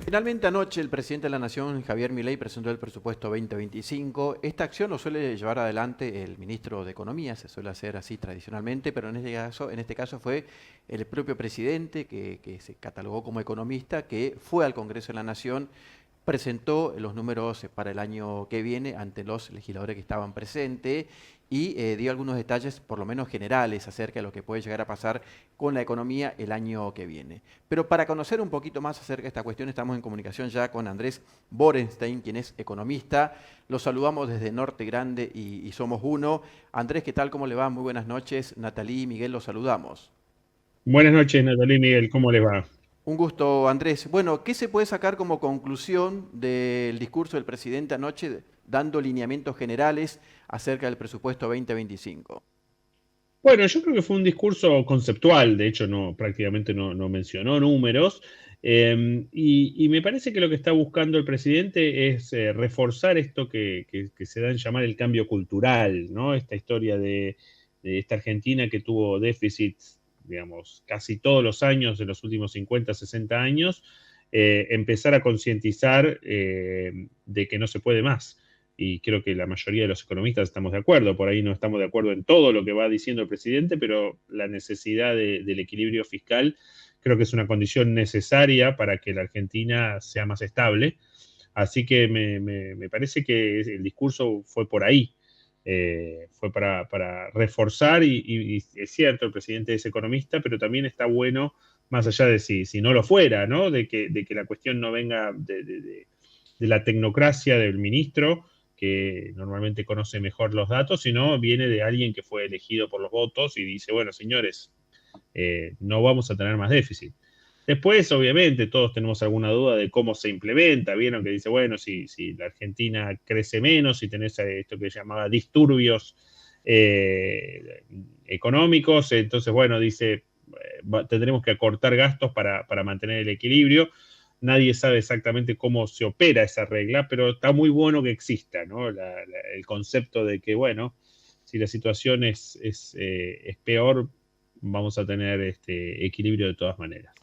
Finalmente anoche el presidente de la Nación, Javier Milei, presentó el presupuesto 2025. Esta acción lo suele llevar adelante el ministro de Economía, se suele hacer así tradicionalmente, pero en este caso fue el propio presidente que se catalogó como economista, que fue al Congreso de la Nación, presentó los números para el año que viene ante los legisladores que estaban presentes y dio algunos detalles, por lo menos generales, acerca de lo que puede llegar a pasar con la economía el año que viene. Pero para conocer un poquito más acerca de esta cuestión, estamos en comunicación ya con Andrés Borenstein, quien es economista. Los saludamos desde Norte Grande y Somos Uno. Andrés, ¿qué tal? ¿Cómo le va? Muy buenas noches. Natalí y Miguel, los saludamos. Buenas noches, Natalie y Miguel, ¿cómo les va? Un gusto, Andrés. Bueno, ¿qué se puede sacar como conclusión del discurso del presidente anoche dando lineamientos generales acerca del presupuesto 2025? Bueno, yo creo que fue un discurso conceptual, de hecho prácticamente no mencionó números, y me parece que lo que está buscando el presidente es reforzar esto que se da en llamar el cambio cultural, ¿no? Esta historia de esta Argentina que tuvo déficits, digamos, casi todos los años de los últimos 50, 60 años, empezar a concientizar de que no se puede más. Y creo que la mayoría de los economistas estamos de acuerdo, por ahí no estamos de acuerdo en todo lo que va diciendo el presidente, pero la necesidad del equilibrio fiscal creo que es una condición necesaria para que la Argentina sea más estable. Así que me parece que el discurso fue por ahí, fue para reforzar, y es cierto, el presidente es economista, pero también está bueno, más allá de si no lo fuera, ¿no? De que la cuestión no venga de la tecnocracia del ministro, que normalmente conoce mejor los datos, sino viene de alguien que fue elegido por los votos y dice, bueno, señores, no vamos a tener más déficit. Después, obviamente, todos tenemos alguna duda de cómo se implementa. Vieron que dice, bueno, si la Argentina crece menos, si tenés esto que llamaba disturbios económicos, entonces, bueno, dice, tendremos que acortar gastos para mantener el equilibrio. Nadie sabe exactamente cómo se opera esa regla, pero está muy bueno que exista, ¿no? El concepto de que, bueno, si la situación es peor, vamos a tener equilibrio de todas maneras.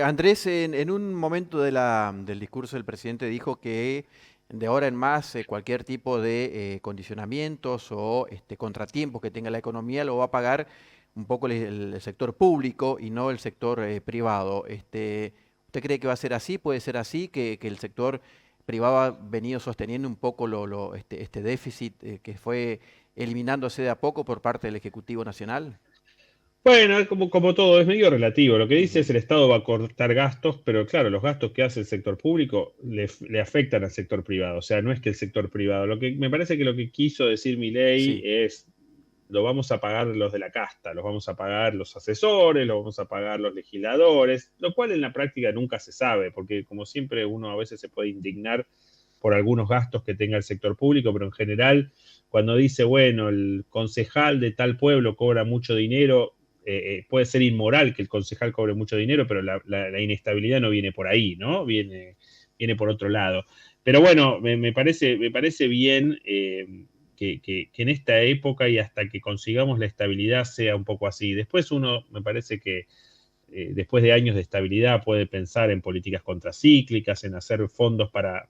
Andrés, en un momento del discurso del presidente dijo que de ahora en más cualquier tipo de condicionamientos o contratiempos que tenga la economía lo va a pagar un poco el sector público y no el sector privado. ¿Usted cree que va a ser así? ¿Puede ser así? ¿Que el sector privado ha venido sosteniendo un poco este déficit que fue eliminándose de a poco por parte del Ejecutivo Nacional? Bueno, es como todo, es medio relativo. Lo que dice Ujú. es el Estado va a cortar gastos, pero claro, los gastos que hace el sector público le afectan al sector privado. O sea, no es que el sector privado. Me parece que lo que quiso decir Milei Sí. es, lo vamos a pagar los de la casta, los vamos a pagar los asesores, los vamos a pagar los legisladores, lo cual en la práctica nunca se sabe, porque como siempre uno a veces se puede indignar por algunos gastos que tenga el sector público, pero en general, cuando dice, bueno, el concejal de tal pueblo cobra mucho dinero, puede ser inmoral que el concejal cobre mucho dinero, pero la inestabilidad no viene por ahí, ¿no? Viene por otro lado. Pero bueno, me parece bien que en esta época y hasta que consigamos la estabilidad sea un poco así. Después uno, me parece que después de años de estabilidad puede pensar en políticas contracíclicas, en hacer fondos para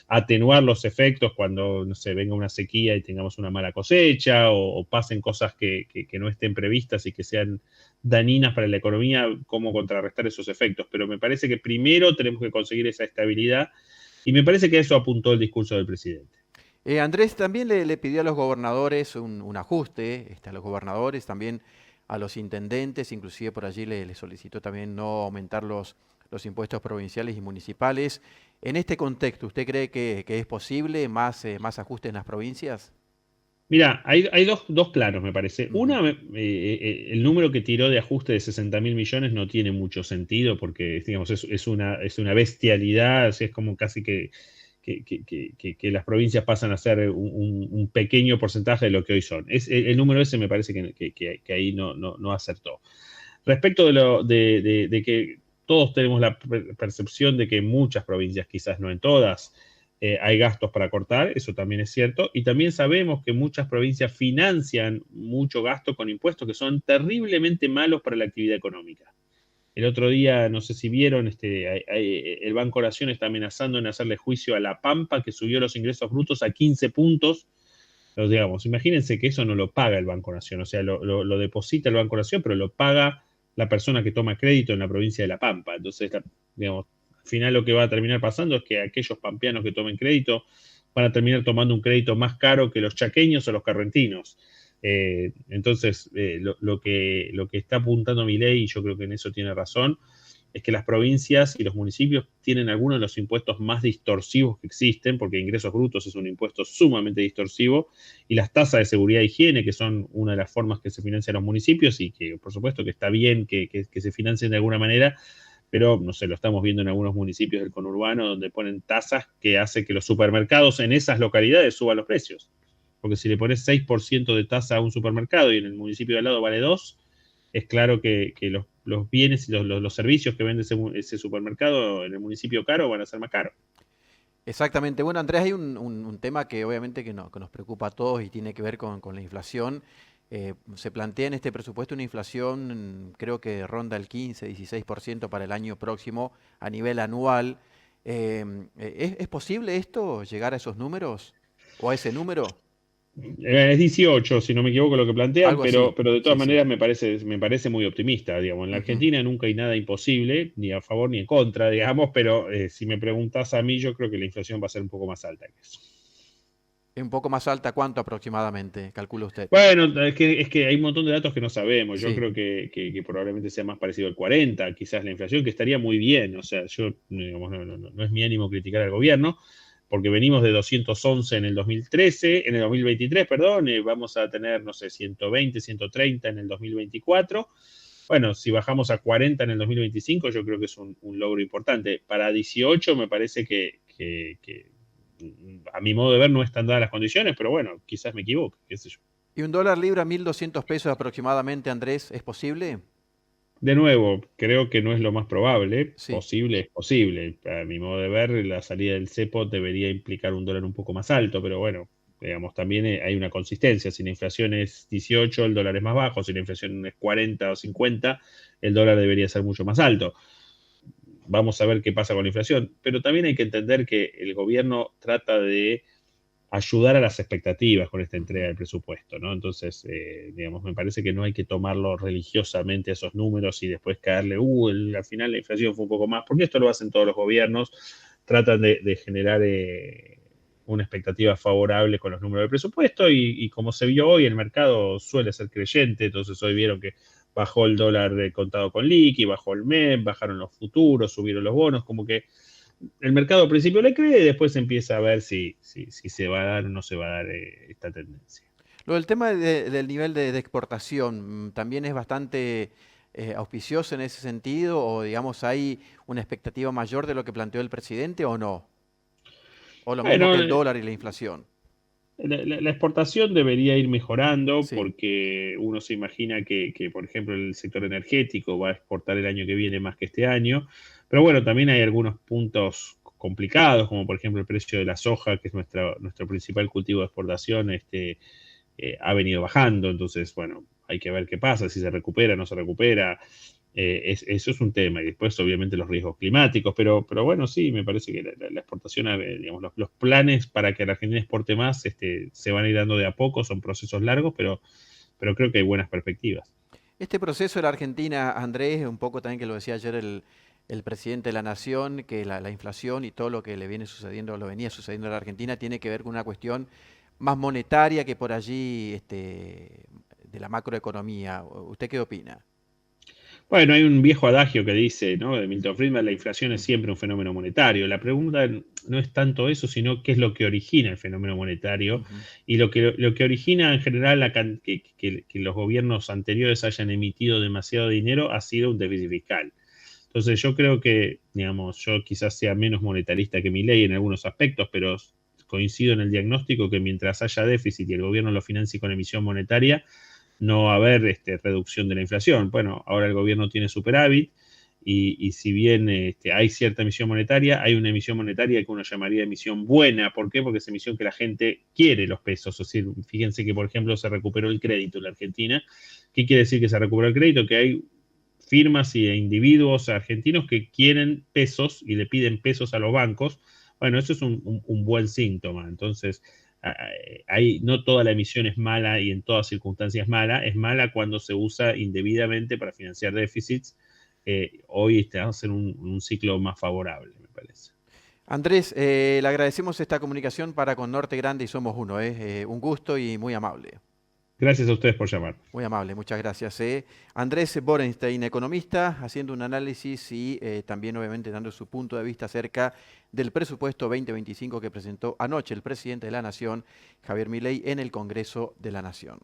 atenuar los efectos cuando, no sé, venga una sequía y tengamos una mala cosecha, o pasen cosas que no estén previstas y que sean dañinas para la economía, cómo contrarrestar esos efectos. Pero me parece que primero tenemos que conseguir esa estabilidad, y me parece que a eso apuntó el discurso del presidente. Andrés también le pidió a los gobernadores un ajuste, a los gobernadores, también a los intendentes, inclusive por allí le solicitó también no aumentar los impuestos provinciales y municipales. En este contexto, ¿usted cree que es posible más ajustes en las provincias? Mira, hay dos planos, me parece. Ujú. Una, el número que tiró de ajuste de 60.000 millones no tiene mucho sentido porque, digamos, es una bestialidad, o sea, es como casi que las provincias pasan a ser un pequeño porcentaje de lo que hoy son. El número ese me parece que ahí no acertó. Respecto de que todos tenemos la percepción de que en muchas provincias, quizás no en todas, hay gastos para cortar, eso también es cierto, y también sabemos que muchas provincias financian mucho gasto con impuestos que son terriblemente malos para la actividad económica. El otro día, no sé si vieron, el Banco Nación está amenazando en hacerle juicio a La Pampa, que subió los ingresos brutos a 15 puntos. Pero, digamos, imagínense que eso no lo paga el Banco Nación, o sea, lo deposita el Banco Nación, pero lo paga la persona que toma crédito en la provincia de La Pampa. Entonces, digamos, al final lo que va a terminar pasando es que aquellos pampeanos que tomen crédito van a terminar tomando un crédito más caro que los chaqueños o los correntinos. Entonces, lo que está apuntando Milei, y yo creo que en eso tiene razón, es que las provincias y los municipios tienen algunos de los impuestos más distorsivos que existen, porque ingresos brutos es un impuesto sumamente distorsivo, y las tasas de seguridad e higiene, que son una de las formas que se financian los municipios, y que por supuesto que está bien que se financien de alguna manera, pero no sé, lo estamos viendo en algunos municipios del conurbano donde ponen tasas que hace que los supermercados en esas localidades suban los precios. Porque si le pones 6% de tasa a un supermercado y en el municipio de al lado vale 2, es claro que los bienes y los servicios que vende ese supermercado en el municipio caro van a ser más caros. Exactamente. Bueno, Andrés, hay un tema que obviamente que nos preocupa a todos y tiene que ver con la inflación. Se plantea en este presupuesto una inflación, creo que ronda el 15-16% para el año próximo a nivel anual. ¿Es posible esto, llegar a esos números o a ese número? Es 18, si no me equivoco, lo que plantean, Algo así. pero de todas Sí, sí. maneras me parece muy optimista, digamos. En la Ujú. Argentina nunca hay nada imposible, ni a favor ni en contra, digamos, pero si me preguntas a mí, yo creo que la inflación va a ser un poco más alta que eso. Un poco más alta, ¿cuánto aproximadamente, calcula usted? Bueno, es que hay un montón de datos que no sabemos. Yo Sí. creo que probablemente sea más parecido al 40, quizás la inflación, que estaría muy bien. O sea, yo, digamos, no es mi ánimo criticar al gobierno, porque venimos de 211 en el 2013, en el 2023, perdón, vamos a tener, no sé, 120, 130 en el 2024. Bueno, si bajamos a 40 en el 2025, yo creo que es un logro importante. Para 18 me parece que a mi modo de ver no están dadas las condiciones, pero bueno, quizás me equivoque, qué sé yo. ¿Y un dólar libra 1.200 pesos aproximadamente, Andrés, es posible? De nuevo, creo que no es lo más probable. Sí. Posible es posible. A mi modo de ver, la salida del cepo debería implicar un dólar un poco más alto, pero bueno, digamos, también hay una consistencia. Si la inflación es 18, el dólar es más bajo. Si la inflación es 40 o 50, el dólar debería ser mucho más alto. Vamos a ver qué pasa con la inflación. Pero también hay que entender que el gobierno trata de ayudar a las expectativas con esta entrega Ujú. del presupuesto, ¿no? Entonces, digamos, me parece que no hay que tomarlo religiosamente esos números y después caerle, al final la inflación fue un poco más, porque esto lo hacen todos los gobiernos, tratan de generar una expectativa favorable con los números del presupuesto y como se vio hoy, el mercado suele ser creyente, entonces hoy vieron que bajó el dólar de contado con liqui, bajó el MEP, bajaron los futuros, subieron los bonos, como que el mercado al principio le cree y después empieza a ver si se va a dar o no se va a dar esta tendencia. Lo del tema del nivel de exportación también es bastante auspicioso en ese sentido, o digamos, hay una expectativa mayor de lo que planteó el presidente o no, o lo mismo que Bueno, el dólar y la inflación. la exportación debería ir mejorando Sí. porque uno se imagina que, por ejemplo, el sector energético va a exportar el año que viene más que este año, pero bueno, también hay algunos puntos complicados, como por ejemplo el precio de la soja, que es nuestro principal cultivo de exportación, ha venido bajando, entonces, bueno, hay que ver qué pasa, si se recupera, no se recupera. Eso es un tema, y después obviamente los riesgos climáticos, pero bueno, sí, me parece que la exportación, digamos, los planes para que la Argentina exporte más se van a ir dando de a poco, son procesos largos, pero creo que hay buenas perspectivas. Este proceso de la Argentina, Andrés, un poco también que lo decía ayer el presidente de la Nación, que la inflación y todo lo que le viene sucediendo, lo venía sucediendo a la Argentina, tiene que ver con una cuestión más monetaria que por allí de la macroeconomía. ¿Usted qué opina? Bueno, hay un viejo adagio que dice, ¿no? De Milton Friedman, la inflación es Ujú. siempre un fenómeno monetario. La pregunta no es tanto eso, sino qué es lo que origina el fenómeno monetario. Ujú. Y lo que origina en general que los gobiernos anteriores hayan emitido demasiado dinero ha sido un déficit fiscal. Entonces yo creo que, digamos, yo quizás sea menos monetarista que Milei en algunos aspectos, pero coincido en el diagnóstico que mientras haya déficit y el gobierno lo financie con emisión monetaria, no va a haber reducción de la inflación. Bueno, ahora el gobierno tiene superávit y si bien hay cierta emisión monetaria, hay una emisión monetaria que uno llamaría emisión buena. ¿Por qué? Porque es emisión que la gente quiere los pesos. Es decir, fíjense que, por ejemplo, se recuperó el crédito en la Argentina. ¿Qué quiere decir que se recuperó el crédito? Que hay firmas y de individuos argentinos que quieren pesos y le piden pesos a los bancos. Bueno, eso es un buen síntoma. Entonces, no toda la emisión es mala y en todas circunstancias es mala cuando se usa indebidamente para financiar déficits. Hoy estamos en un ciclo más favorable, me parece. Andrés, le agradecemos esta comunicación para con Norte Grande y Somos Uno. Un gusto y muy amable. Gracias a ustedes por llamar. Muy amable, muchas gracias. Andrés Borenstein, economista, haciendo un análisis y también obviamente dando su punto de vista acerca del presupuesto 2025 que presentó anoche el presidente de la Nación, Javier Milei, en el Congreso de la Nación.